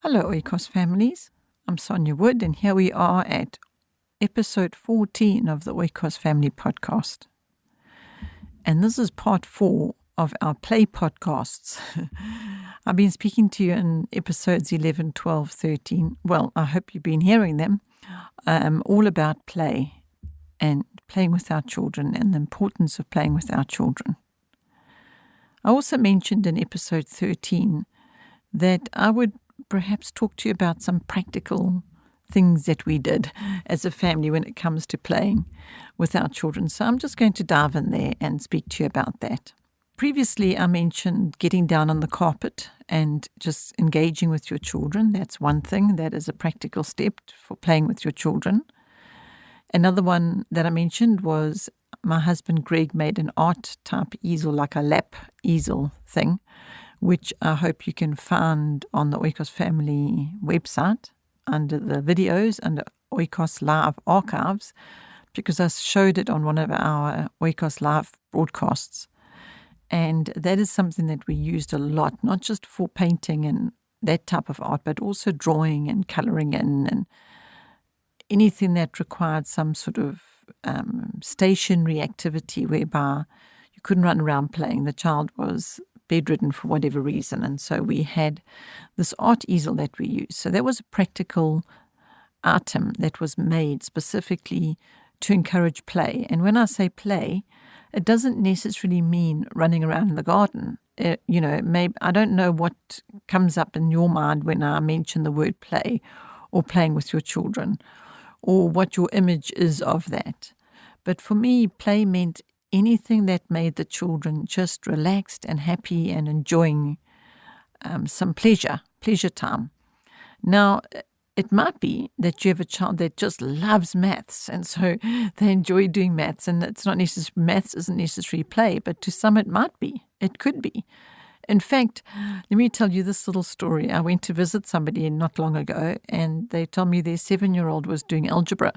Hello, Oikos families. I'm Sonja Wood, and here we are at episode 14 of the Oikos Family Podcast. And this is part 4 of our play podcasts. I've been speaking to you in episodes 11, 12, 13. Well, I hope you've been hearing them, all about play and playing with our children and the importance of playing with our children. I also mentioned in episode 13 that I would perhaps talk to you about some practical things that we did as a family when it comes to playing with our children. So I'm just going to dive in there and speak to you about that. Previously, I mentioned getting down on the carpet and just engaging with your children. That's one thing. That is a practical step for playing with your children. Another one that I mentioned was my husband Greg made an art type easel, like a lap easel thing, which I hope you can find on the Oikos Family website under the videos, under Oikos Live Archives, because I showed it on one of our Oikos Live broadcasts. And that is something that we used a lot, not just for painting and that type of art, but also drawing and colouring in and anything that required some sort of stationary activity whereby you couldn't run around playing. The child was bedridden for whatever reason, and so we had this art easel that we used. So that was a practical item that was made specifically to encourage play. And when I say play, it doesn't necessarily mean running around in the garden. Maybe I don't know what comes up in your mind when I mention the word play or playing with your children, or what your image is of that. But for me, play meant anything that made the children just relaxed and happy and enjoying some pleasure time. Now, it might be that you have a child that just loves maths, and so they enjoy doing maths, and it's not necessarily, maths isn't necessarily play, but to some it might be. It could be. In fact, let me tell you this little story. I went to visit somebody not long ago, and they told me their 7-year-old was doing algebra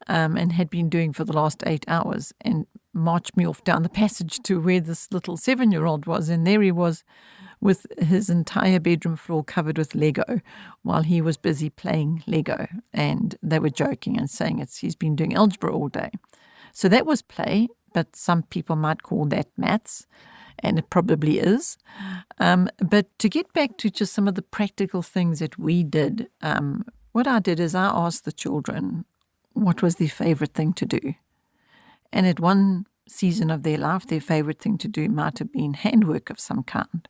and had been doing for the last 8 hours, and marched me off down the passage to where this little 7-year-old was, and there he was with his entire bedroom floor covered with Lego while he was busy playing Lego. And they were joking and saying he's been doing algebra all day. So that was play, but some people might call that maths, and it probably is. But to get back to just some of the practical things that we did, what I did is I asked the children what was their favorite thing to do. And at one season of their life, their favorite thing to do might have been handwork of some kind.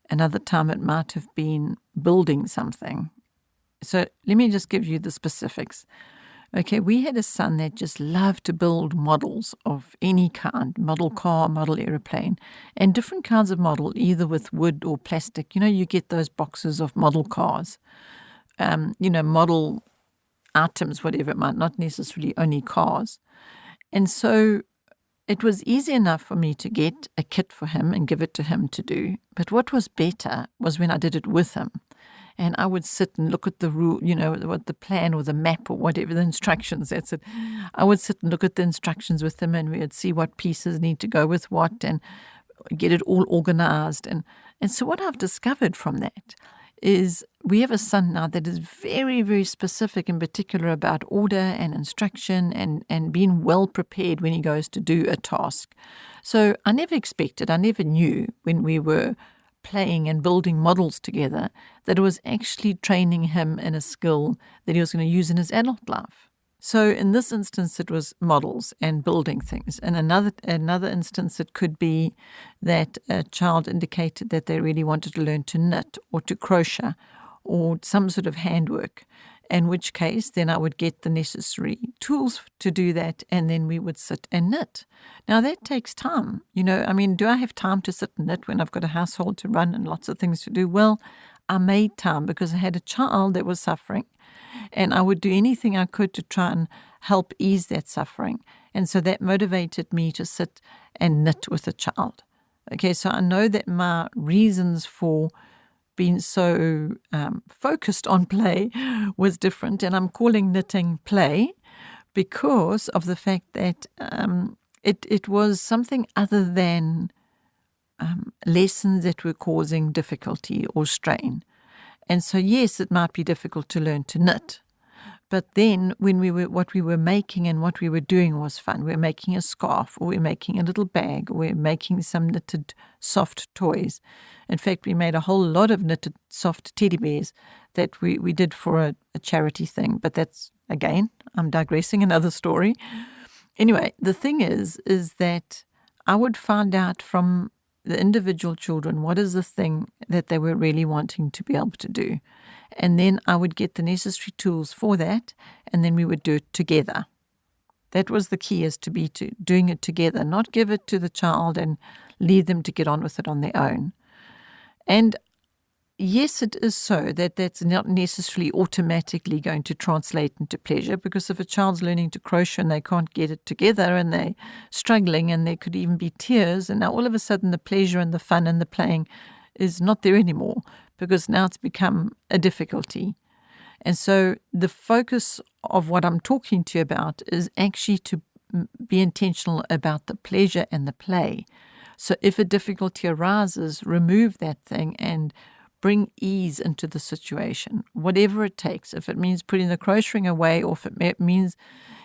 Another time it might have been building something. So let me just give you the specifics. Okay, we had a son that just loved to build models of any kind, model car, model aeroplane, and different kinds of model, either with wood or plastic. You get those boxes of model cars, model items, whatever it might, not necessarily only cars. And so it was easy enough for me to get a kit for him and give it to him to do. But what was better was when I did it with him. And I would sit and look at the rule, what the plan or the map or whatever, the instructions, that's it. I would sit and look at the instructions with him, and we would see what pieces need to go with what and get it all organized. And so what I've discovered from that is we have a son now that is very, very specific in particular about order and instruction and being well prepared when he goes to do a task. So I never knew when we were playing and building models together that it was actually training him in a skill that he was going to use in his adult life. So in this instance, it was models and building things. And another instance, it could be that a child indicated that they really wanted to learn to knit or to crochet or some sort of handwork, in which case then I would get the necessary tools to do that, and then we would sit and knit. Now that takes time. Do I have time to sit and knit when I've got a household to run and lots of things to do? Well, I made time because I had a child that was suffering, and I would do anything I could to try and help ease that suffering. And so that motivated me to sit and knit with a child. Okay, so I know that my reasons for being so focused on play was different, and I'm calling knitting play because of the fact that it was something other than lessons that were causing difficulty or strain. And so, yes, it might be difficult to learn to knit. But then what we were making and what we were doing was fun. We were making a scarf, or we were making a little bag, or we were making some knitted soft toys. In fact, we made a whole lot of knitted soft teddy bears that we did for a charity thing. But that's, again, I'm digressing, another story. Anyway, the thing is that I would find out from the individual children what is the thing that they were really wanting to be able to do. And then I would get the necessary tools for that, and then we would do it together. That was the key, is to doing it together, not give it to the child and leave them to get on with it on their own. And yes, it is so that that's not necessarily automatically going to translate into pleasure, because if a child's learning to crochet and they can't get it together and they're struggling, and there could even be tears, and now all of a sudden the pleasure and the fun and the playing is not there anymore, because now it's become a difficulty. And so the focus of what I'm talking to you about is actually to be intentional about the pleasure and the play. So if a difficulty arises, remove that thing and bring ease into the situation, whatever it takes. If it means putting the crocheting away, or if it means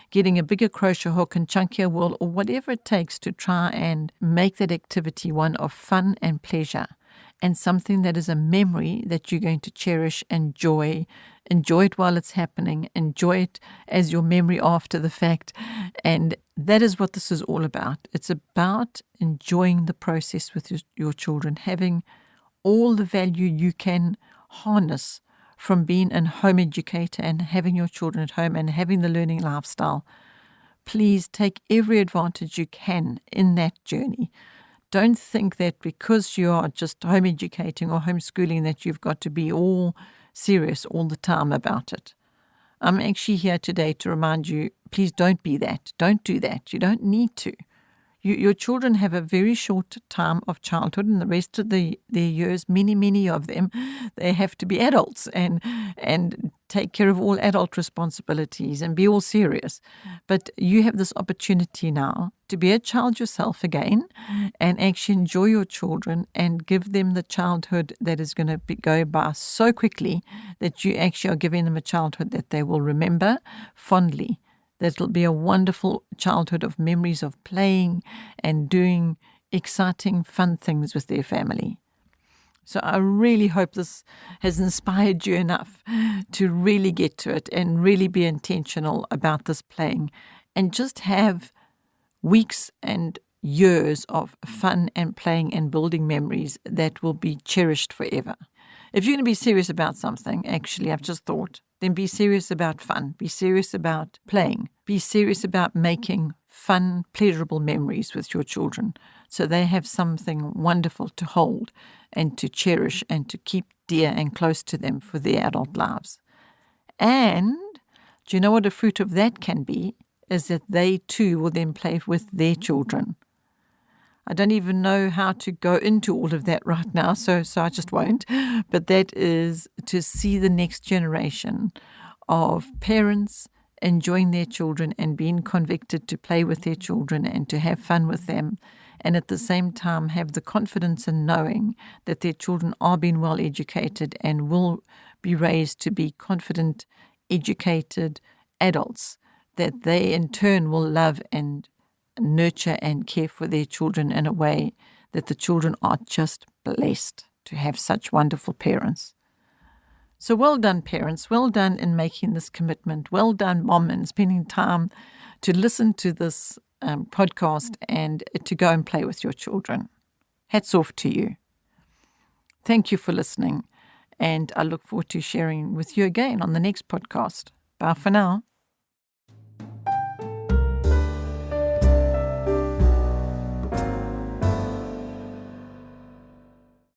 getting a bigger crochet hook and chunkier wool, or whatever it takes to try and make that activity one of fun and pleasure, and something that is a memory that you're going to cherish and enjoy. Enjoy it while it's happening. Enjoy it as your memory after the fact. And that is what this is all about. It's about enjoying the process with your children, having all the value you can harness from being a home educator and having your children at home and having the learning lifestyle. Please take every advantage you can in that journey. Don't think that because you are just home educating or homeschooling that you've got to be all serious all the time about it. I'm actually here today to remind you, please don't be that. Don't do that. You don't need to. Your children have a very short time of childhood, and the rest of their years, many of them, they have to be adults and take care of all adult responsibilities and be all serious. But you have this opportunity now to be a child yourself again and actually enjoy your children and give them the childhood that is going to go by so quickly that you actually are giving them a childhood that they will remember fondly. That'll be a wonderful childhood of memories of playing and doing exciting, fun things with their family. So I really hope this has inspired you enough to really get to it and really be intentional about this playing and just have weeks and years of fun and playing and building memories that will be cherished forever. If you're going to be serious about something, actually, I've just thought, then be serious about fun. Be serious about playing. Be serious about making fun, pleasurable memories with your children so they have something wonderful to hold and to cherish and to keep dear and close to them for their adult lives. And do you know what a fruit of that can be? Is that they too will then play with their children. I don't even know how to go into all of that right now, so I just won't. But that is to see the next generation of parents enjoying their children and being convicted to play with their children and to have fun with them, and at the same time have the confidence in knowing that their children are being well educated and will be raised to be confident, educated adults that they in turn will love and nurture and care for their children in a way that the children are just blessed to have such wonderful parents. So well done, parents. Well done in making this commitment. Well done, Mom, in spending time to listen to this podcast and to go and play with your children. Hats off to you. Thank you for listening, and I look forward to sharing with you again on the next podcast. Bye for now.